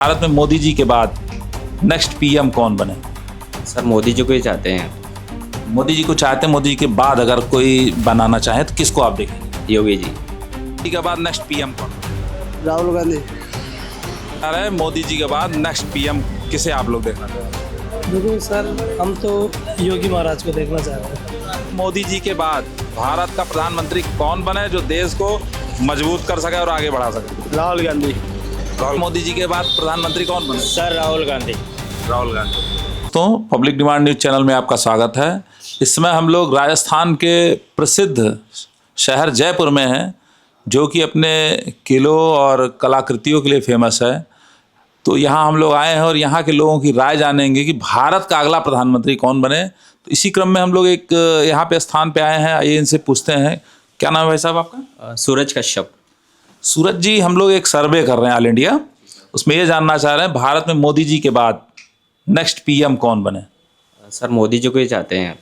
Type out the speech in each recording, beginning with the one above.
भारत में मोदी जी के बाद नेक्स्ट पीएम कौन बने? सर मोदी जी को ही चाहते हैं। मोदी जी को चाहते हैं। मोदी जी के बाद अगर कोई बनाना चाहे तो किसको आप देखेंगे? योगी जी। मोदी जी के बाद नेक्स्ट पीएम कौन? राहुल गांधी। अरे मोदी जी के बाद नेक्स्ट पीएम किसे आप लोग देखना चाहते हैं? देखो सर, हम तो योगी महाराज को देखना चाह रहे हैं। मोदी जी के बाद भारत का प्रधानमंत्री कौन बने जो देश को मजबूत कर सके और आगे बढ़ा सके? राहुल गांधी। मोदी जी के बाद प्रधानमंत्री कौन बने? सर राहुल गांधी। राहुल गांधी। तो पब्लिक डिमांड न्यूज चैनल में आपका स्वागत है। इस समय हम लोग राजस्थान के प्रसिद्ध शहर जयपुर में हैं, जो कि अपने किलों और कलाकृतियों के लिए फेमस है। तो यहाँ हम लोग आए हैं और यहाँ के लोगों की राय जानेंगे कि भारत का अगला प्रधानमंत्री कौन बने। तो इसी क्रम में हम लोग एक यहाँ पे स्थान पे आए हैं। आइए इनसे पूछते हैं, क्या नाम है भाई साहब आपका? सूरज कश्यप। सूरज जी, हम लोग एक सर्वे कर रहे हैं ऑल इंडिया, उसमें ये जानना चाह रहे हैं भारत में मोदी जी के बाद नेक्स्ट पीएम कौन बने? सर मोदी जी को ही चाहते हैं।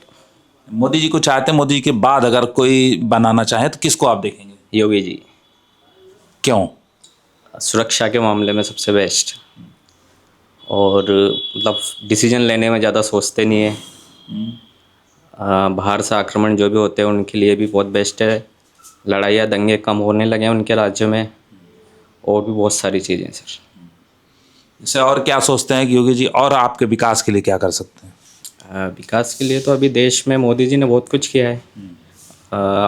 मोदी जी को चाहते हैं। मोदी जी के बाद अगर कोई बनाना चाहे तो किसको आप देखेंगे? योगी जी। क्यों? सुरक्षा के मामले में सबसे बेस्ट, और मतलब डिसीजन लेने में ज़्यादा सोचते नहीं है। बाहर से आक्रमण जो भी होते हैं उनके लिए भी बहुत बेस्ट है। लड़ाइयाँ दंगे कम होने लगे हैं उनके राज्य में, और भी बहुत सारी चीज़ें सर। इससे और क्या सोचते हैं कि योगी जी और आपके विकास के लिए क्या कर सकते हैं? विकास के लिए तो अभी देश में मोदी जी ने बहुत कुछ किया है।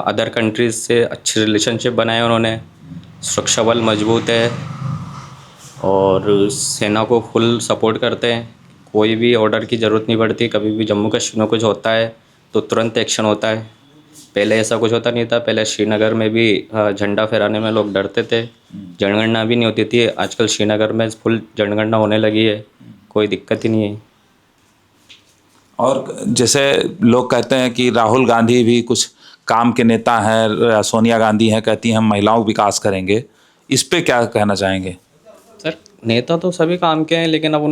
अदर कंट्रीज से अच्छे रिलेशनशिप बनाए उन्होंने। सुरक्षा बल मजबूत है और सेना को फुल सपोर्ट करते हैं। कोई भी ऑर्डर की ज़रूरत नहीं पड़ती। कभी भी जम्मू कश्मीर में कुछ होता है तो तुरंत एक्शन होता है। पहले ऐसा कुछ होता नहीं था। पहले श्रीनगर में भी झंडा फहराने में लोग डरते थे, जनगणना भी नहीं होती थी। आजकल श्रीनगर में फुल जनगणना होने लगी है, कोई दिक्कत ही नहीं है। और जैसे लोग कहते हैं कि राहुल गांधी भी कुछ काम के नेता हैं, सोनिया गांधी हैं, कहती हैं हम महिलाओं विकास करेंगे, इस पे क्या कहना चाहेंगे? सर नेता तो सभी काम के हैं, लेकिन अब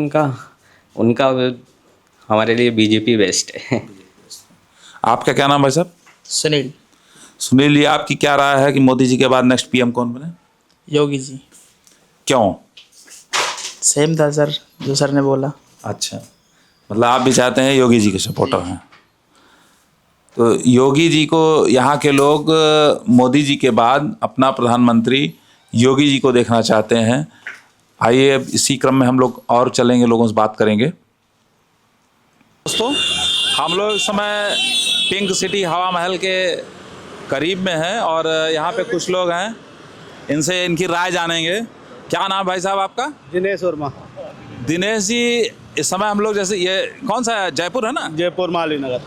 उनका हमारे लिए बीजेपी बेस्ट है। आपका क्या नाम है साहब? सुनील। सुनील जी, आपकी क्या राय है कि मोदी जी के बाद नेक्स्ट पीएम कौन बने? योगी जी। क्यों? सेम था सर जो सर ने बोला। अच्छा, मतलब आप भी चाहते हैं, योगी जी के सपोर्टर हैं। तो योगी जी को यहाँ के लोग मोदी जी के बाद अपना प्रधानमंत्री योगी जी को देखना चाहते हैं। आइए अब इसी क्रम में हम लोग और चलेंगे, लोगों से बात करेंगे। दोस्तों, हम लोग इस समय पिंक सिटी हवा महल के करीब में हैं और यहाँ पे कुछ लोग हैं, इनसे इनकी राय जानेंगे। क्या नाम भाई साहब आपका? दिनेश वर्मा। दिनेश जी, इस समय हम लोग जैसे ये कौन सा है, जयपुर है ना? जयपुर माली नगर।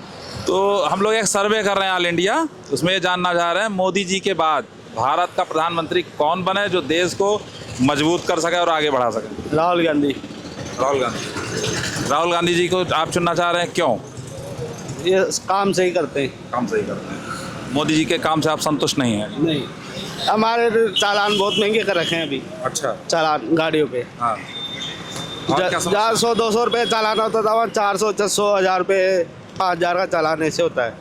तो हम लोग एक सर्वे कर रहे हैं ऑल इंडिया, उसमें ये जानना चाह रहे हैं मोदी जी के बाद भारत का प्रधानमंत्री कौन बने जो देश को मजबूत कर सके और आगे बढ़ा सके? राहुल गांधी। राहुल गांधी। राहुल गांधी जी को आप चुनना चाह रहे हैं, क्यों? ये काम सही करते हैं। काम सही करते हैं। मोदी जी के काम से आप संतुष्ट नहीं हैं? नहीं, हमारे चालान बहुत महंगे कर रखे हैं अभी। अच्छा। चालान गाड़ियों पे हाँ। और क्या समस्या? 400-200 रुपये चालान होता था, वहाँ 400-600 1000 रुपये 5000 का चालान ऐसे होता है।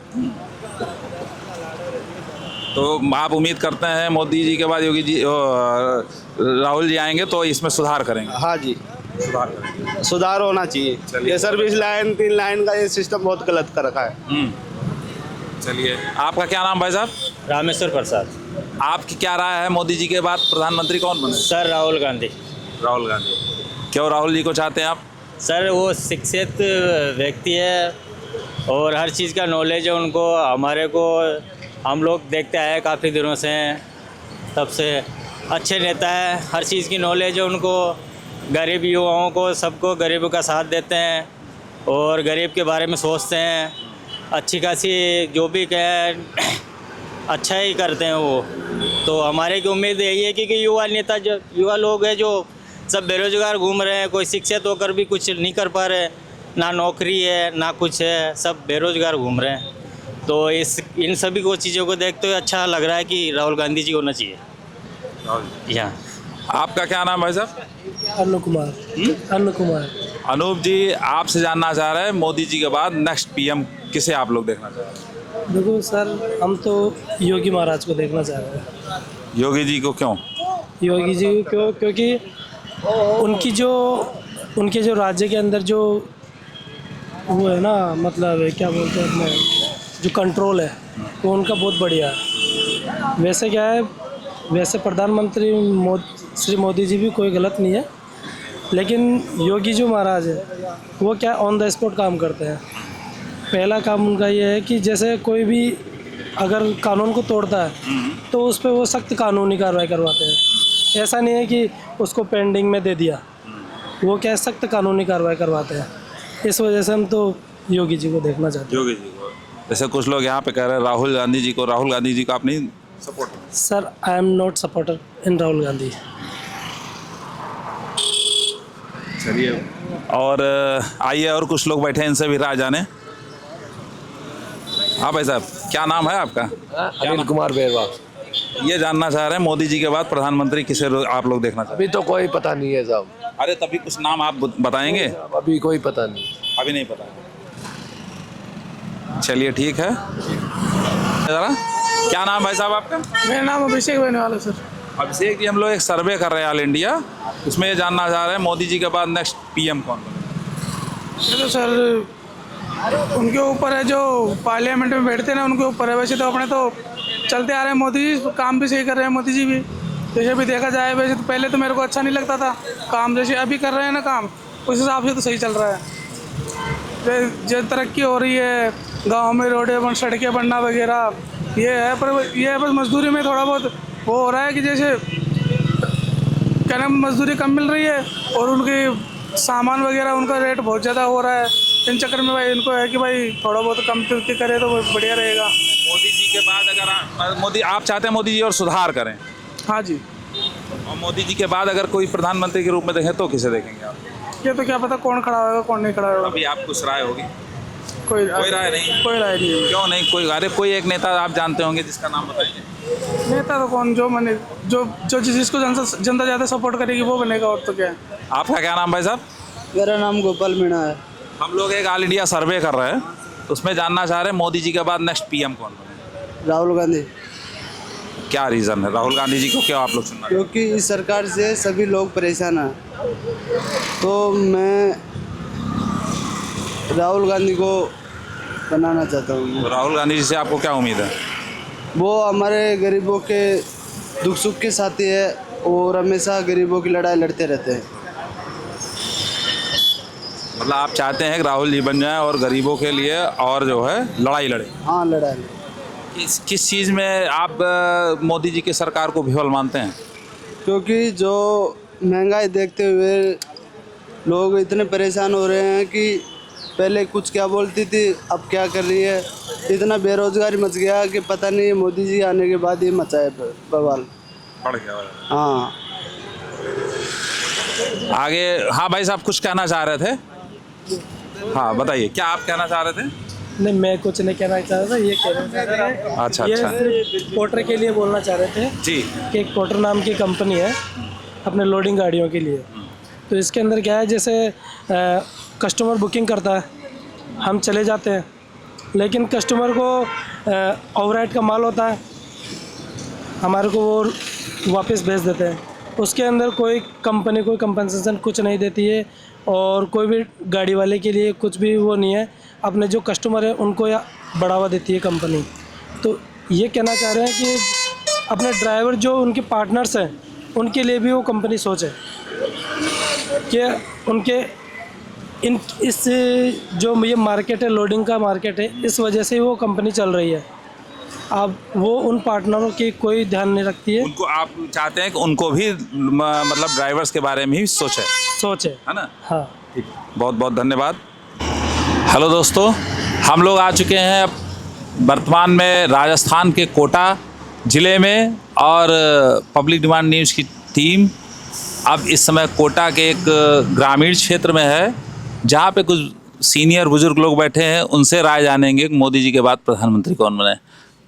तो आप उम्मीद करते हैं मोदी जी के बाद योगी जी राहुल जी आएंगे तो इसमें सुधार करेंगे? हाँ जी, सुधार करेंगे। सुधार होना चाहिए। चलिए। ये सर्विस लाइन 3 लाइन का ये सिस्टम बहुत गलत कर रखा है। चलिए, आपका क्या नाम भाई साहब? रामेश्वर प्रसाद। आपकी क्या राय है, मोदी जी के बाद प्रधानमंत्री कौन बने? सर राहुल गांधी। राहुल गांधी। क्यों राहुल जी को चाहते हैं आप? सर वो शिक्षित व्यक्ति है और हर चीज़ का नॉलेज है उनको। हमारे को हम लोग देखते आए काफ़ी दिनों से, तब से अच्छे नेता है। हर चीज़ की नॉलेज है उनको। गरीब युवाओं को, सबको गरीबों का साथ देते हैं और गरीब के बारे में सोचते हैं। अच्छी खासी जो भी कहें अच्छा ही करते हैं वो। तो हमारे की उम्मीद यही है कि युवा नेता, जो युवा लोग हैं जो सब बेरोजगार घूम रहे हैं, कोई शिक्षित होकर भी कुछ नहीं कर पा रहे, ना नौकरी है ना कुछ है, सब बेरोजगार घूम रहे हैं। तो इन सभी को चीज़ों को देखते हुए अच्छा लग रहा है कि राहुल गांधी जी होना चाहिए। यहाँ आपका क्या नाम भाई साहब? अनु कुमार। अनु कुमार। अनूप जी, आपसे जानना चाह रहे हैं मोदी जी के बाद नेक्स्ट पीएम किसे आप लोग देखना चाह रहे हैं? देखो सर, हम तो योगी महाराज को देखना चाह रहे हैं। योगी जी को क्यों? योगी जी को क्योंकि उनके जो राज्य के अंदर जो वो है ना, मतलब क्या बोलते हैं अपने, जो कंट्रोल है वो उनका बहुत बढ़िया है। वैसे क्या है, वैसे प्रधानमंत्री श्री मोदी जी भी कोई गलत नहीं है, लेकिन योगी जो महाराज है वो क्या ऑन द स्पॉट काम करते हैं। पहला काम उनका ये है कि जैसे कोई भी अगर कानून को तोड़ता है तो उस पर वो सख्त कानूनी कार्रवाई करवाते हैं। ऐसा नहीं है कि उसको पेंडिंग में दे दिया, वो क्या सख्त कानूनी कार्रवाई करवाते हैं। इस वजह से हम तो योगी जी को देखना चाहते हैं। योगी जी को, जैसे कुछ लोग यहाँ पे कह रहे हैं राहुल गांधी जी को आप नहीं support? Sir, I am not supporter in Rahul Gandhi. चलिए, और आइए और कुछ लोग बैठे हैं, इनसे भी राय जाने। हाँ भाई साहब, क्या नाम है आपका? अनिल कुमार बेरवा। ये जानना चाह रहे हैं मोदी जी के बाद प्रधानमंत्री किसे आप लोग देखना चाहते अभी तो कोई पता नहीं है साहब, हैं? अरे तभी कुछ नाम आप बताएंगे? अभी कोई पता नहीं। अभी नहीं पता। चलिए ठीक है। जरा क्या नाम भाई साहब आपका? मेरा नाम अभिषेक बेनीवाल है सर। अभिषेक जी, हम लोग एक सर्वे कर रहे हैं ऑल इंडिया, उसमें ये जानना चाह रहे हैं मोदी जी के बाद नेक्स्ट पीएम कौन बने? ये तो सर उनके ऊपर है, जो पार्लियामेंट में बैठते हैं ना उनके ऊपर है। वैसे तो अपने तो चलते आ रहे हैं, मोदी जी काम भी सही कर रहे हैं मोदी जी भी। जैसे भी देखा जाए, वैसे तो पहले तो मेरे को अच्छा नहीं लगता था काम, जैसे अभी कर रहे हैं ना काम, उस हिसाब से तो सही चल रहा है। जो तरक्की हो रही है, गाँव में रोडें सड़कें बनना वगैरह ये है, पर ये है बस मजदूरी में थोड़ा बहुत वो हो रहा है कि जैसे क्या नाम, मजदूरी कम मिल रही है और उनकी सामान वगैरह उनका रेट बहुत ज़्यादा हो रहा है। इन चक्कर में भाई इनको है कि भाई थोड़ा बहुत कम करे तो बढ़िया रहेगा। मोदी जी के बाद अगर आप चाहते हैं मोदी जी और सुधार करें? हाँ जी। और मोदी जी के बाद अगर कोई प्रधानमंत्री के रूप में देखें तो किसे देखेंगे आप? ये तो क्या पता कौन खड़ा होगा कौन नहीं खड़ा होगा। अभी आप कुछ राय होगी? कोई राय नहीं? कोई राय नहीं। क्यों नहीं? कोई एक नेता आप जानते होंगे जिसका नाम बताएंगे? नेता तो कौन, जो मैंने जो जिसको जनता ज़्यादा सपोर्ट करेगी वो बनेगा, और तो क्या है। आपका क्या नाम भाई साहब? मेरा नाम गोपाल मीणा है। हम लोग एक ऑल इंडिया सर्वे कर रहे हैं, उसमें जानना चाह रहे हैं मोदी जी के बाद नेक्स्ट पीएम कौन बने? राहुल गांधी। क्या रीज़न है राहुल गांधी जी को क्यों आप लोग चुनना? क्योंकि इस सरकार से सभी लोग परेशान हैं, तो मैं राहुल गांधी को बनाना चाहता हूँ। तो राहुल गांधी जी से आपको क्या उम्मीद है? वो हमारे गरीबों के दुख सुख के साथी है और हमेशा गरीबों की लड़ाई लड़ते रहते हैं। मतलब आप चाहते हैं कि राहुल जी बन जाएं और गरीबों के लिए और जो है लड़ाई लड़े? हाँ, लड़ाई। किस चीज़ में आप मोदी जी की सरकार को विफल मानते हैं? क्योंकि जो महंगाई देखते हुए लोग इतने परेशान हो रहे हैं कि पहले कुछ क्या बोलती थी अब क्या कर रही है। इतना बेरोजगारी मच गया कि पता नहीं मोदी जी आने के बाद ही मचा है बवाल, बढ़ गया। हाँ आगे। हाँ भाई साहब, कुछ कहना चाह रहे थे? हाँ बताइए, क्या आप कहना चाह रहे थे? नहीं, मैं कुछ नहीं कहना चाह रहा था, ये कहना चाह रहा था। अच्छा ये अच्छा सिर्फ पोर्टर के लिए बोलना चाह रहे थे जी कि एक पोर्टर नाम की कंपनी है अपने लोडिंग गाड़ियों के लिए। तो इसके अंदर क्या है, जैसे कस्टमर बुकिंग करता है, हम चले जाते हैं, लेकिन कस्टमर को ओवरराइड का माल होता है, हमारे को वो वापस भेज देते हैं। उसके अंदर कोई कंपनी कोई कंपनसेशन कुछ नहीं देती है और कोई भी गाड़ी वाले के लिए कुछ भी वो नहीं है। अपने जो कस्टमर है उनको या बढ़ावा देती है कंपनी। तो ये कहना चाह रहे हैं कि अपने ड्राइवर जो उनके पार्टनर्स हैं उनके लिए भी वो कंपनी सोचे कि उनके इस जो ये मार्केट है, लोडिंग का मार्केट है, इस वजह से वो कंपनी चल रही है। अब वो उन पार्टनरों की कोई ध्यान नहीं रखती है। उनको आप चाहते हैं कि उनको भी मतलब ड्राइवर्स के बारे में ही सोचे, है ना? हाँ, ठीक, बहुत बहुत धन्यवाद। हेलो दोस्तों, हम लोग आ चुके हैं वर्तमान में राजस्थान के कोटा ज़िले में और पब्लिक डिमांड न्यूज़ की टीम अब इस समय कोटा के एक ग्रामीण क्षेत्र में है, जहाँ पे कुछ सीनियर बुजुर्ग लोग बैठे हैं, उनसे राय जानेंगे कि मोदी जी के बाद प्रधानमंत्री कौन बने।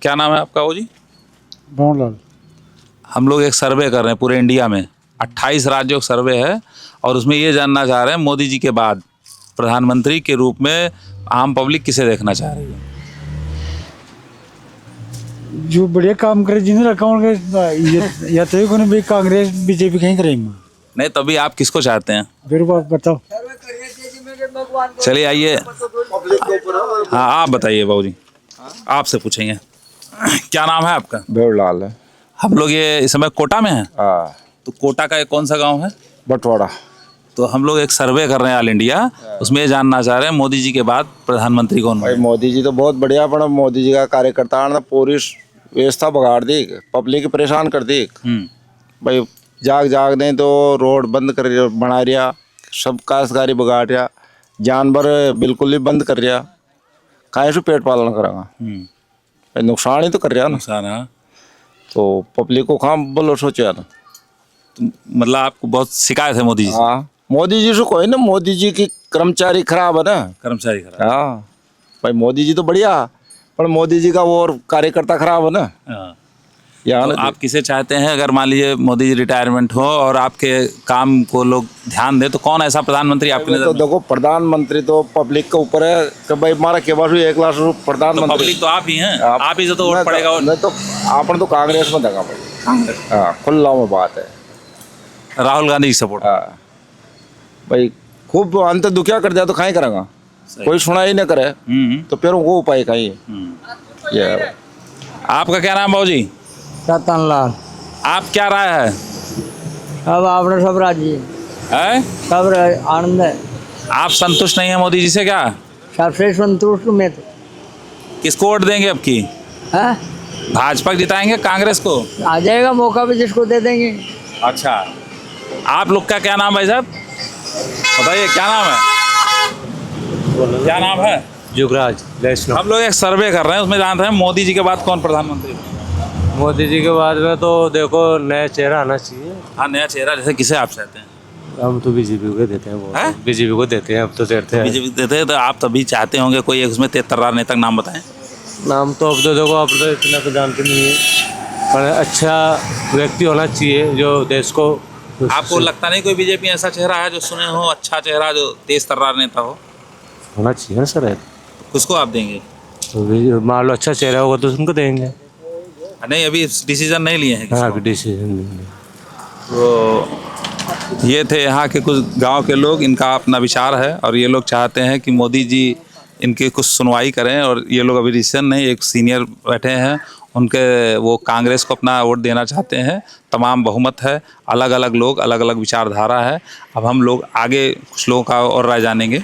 क्या नाम है आपका? वो जी मोहनलाल। हम लोग एक सर्वे कर रहे हैं पूरे इंडिया में, 28 राज्यों का सर्वे है और उसमें ये जानना चाह रहे हैं मोदी जी के बाद प्रधानमंत्री के रूप में आम पब्लिक किसे देखना चाह रही है? जो बढ़िया काम करे जिन्हें रखा होंगे या तो भी कांग्रेस बीजेपी कहीं करेंगे। नहीं, तभी आप किसको चाहते हैं? बिल्कुल बताओ। चलिए आइए। हाँ आप बताइए बाबूजी, आपसे पूछेंगे। क्या नाम है आपका? भेड़लाल है। हम लोग ये इस समय कोटा में हैं। हाँ, तो कोटा का कौन सा गांव है? बटवाड़ा। तो हम लोग एक सर्वे कर रहे हैं ऑल इंडिया, उसमें ये जानना चाह रहे हैं मोदी जी के बाद प्रधानमंत्री कौन भाई बने? मोदी जी तो बहुत बढ़िया, पर मोदी जी का कार्यकर्ता ने पूरी व्यवस्था बिगाड़ दी, पब्लिक परेशान कर दी। भाई जाग जाग दें तो रोड बंद कर बना रिया, सब काश्तकारी बिगाड़ रिया, जानवर बिल्कुल ही बंद कर रिया, काहे से पेट पालन करेगा? भाई नुकसान ही तो कर रहा ना। नुकसान है। तो पब्लिक को कहाँ बोलो सोचा ना। मतलब आपको बहुत शिकायत है मोदी जी से? हाँ, मोदी जी से कोई ना, मोदी जी की कर्मचारी खराब है ना। कर्मचारी खराब। हाँ भाई मोदी जी तो बढ़िया, पर मोदी जी का वो और कार्यकर्ता खराब है ना। हाँ। यहाँ तो आप किसे चाहते हैं? अगर मान लीजिए मोदी जी रिटायरमेंट हो और आपके काम को लोग ध्यान दें, तो कौन ऐसा प्रधानमंत्री आपके नजर तो में? देखो, प्रधानमंत्री तो पब्लिक के ऊपर है कि भाई हमारा के पास 1 लाख रुपये तो प्रधानमंत्री। पब्लिक तो आप ही हैं, आप ही से तो वोट पड़ेगा। नहीं तो आपने तो कांग्रेस में देगा भाई। हाँ, खुला में बात है। राहुल गांधी की सपोर्ट। हाँ भाई, खूब अंत दुखिया कर दिया तो कहीं करेगा, कोई सुना ही ना करे तो फिर वो उपाय कहीं ये है। आपका क्या नाम बाबू जी? रतन लाल। आप क्या राय है? अब आपने सब राजी हैं? सब आनंद है, आप संतुष्ट नहीं है मोदी जी से क्या? सबसे संतुष्ट में तो किसको वोट देंगे अब की? है, भाजपा को जिताएंगे, कांग्रेस को? आ जाएगा मौका भी जिसको दे देंगे। अच्छा, आप लोग का क्या नाम है साहब? बताइए क्या नाम है? क्या नाम है? जुगराज वैष्णव। हम लोग एक सर्वे कर रहे हैं, उसमें जानते हैं मोदी जी के बाद कौन प्रधानमंत्री बने? मोदी जी के बाद में तो देखो नया चेहरा आना चाहिए। हाँ, नया चेहरा। जैसे किसे आप चाहते हैं? हम तो बीजेपी को देते हैं, वो हैं? बीजेपी को देते हैं, अब तो देते हैं। बीजेपी देते हैं तो आप तभी चाहते होंगे कोई एक उसमें 73 नेता का नाम बताएं। नाम तो अब तो देखो, अब तो इतना तो जानते नहीं है, पर अच्छा व्यक्ति होना चाहिए जो देश को। आपको लगता नहीं कोई बीजेपी ऐसा चेहरा है जो सुने हो, अच्छा चेहरा जो तेज तर्रार नेता हो? होना चाहिए ना सर। उसको आप देंगे? तो मान लो अच्छा चेहरा होगा तो उनको देंगे। नहीं, अभी डिसीजन नहीं लिए हैं किसी हाँ, को। डिसीजन। तो ये थे यहाँ के कुछ गांव के लोग, इनका अपना विचार है और ये लोग चाहते हैं कि मोदी जी इनकी कुछ सुनवाई करें। और ये लोग अभी डिसीजन नहीं, एक सीनियर बैठे हैं उनके, वो कांग्रेस को अपना वोट देना चाहते हैं। तमाम बहुमत है, अलग अलग लोग, अलग अलग विचारधारा है। अब हम लोग आगे कुछ लोगों का और राय जानेंगे।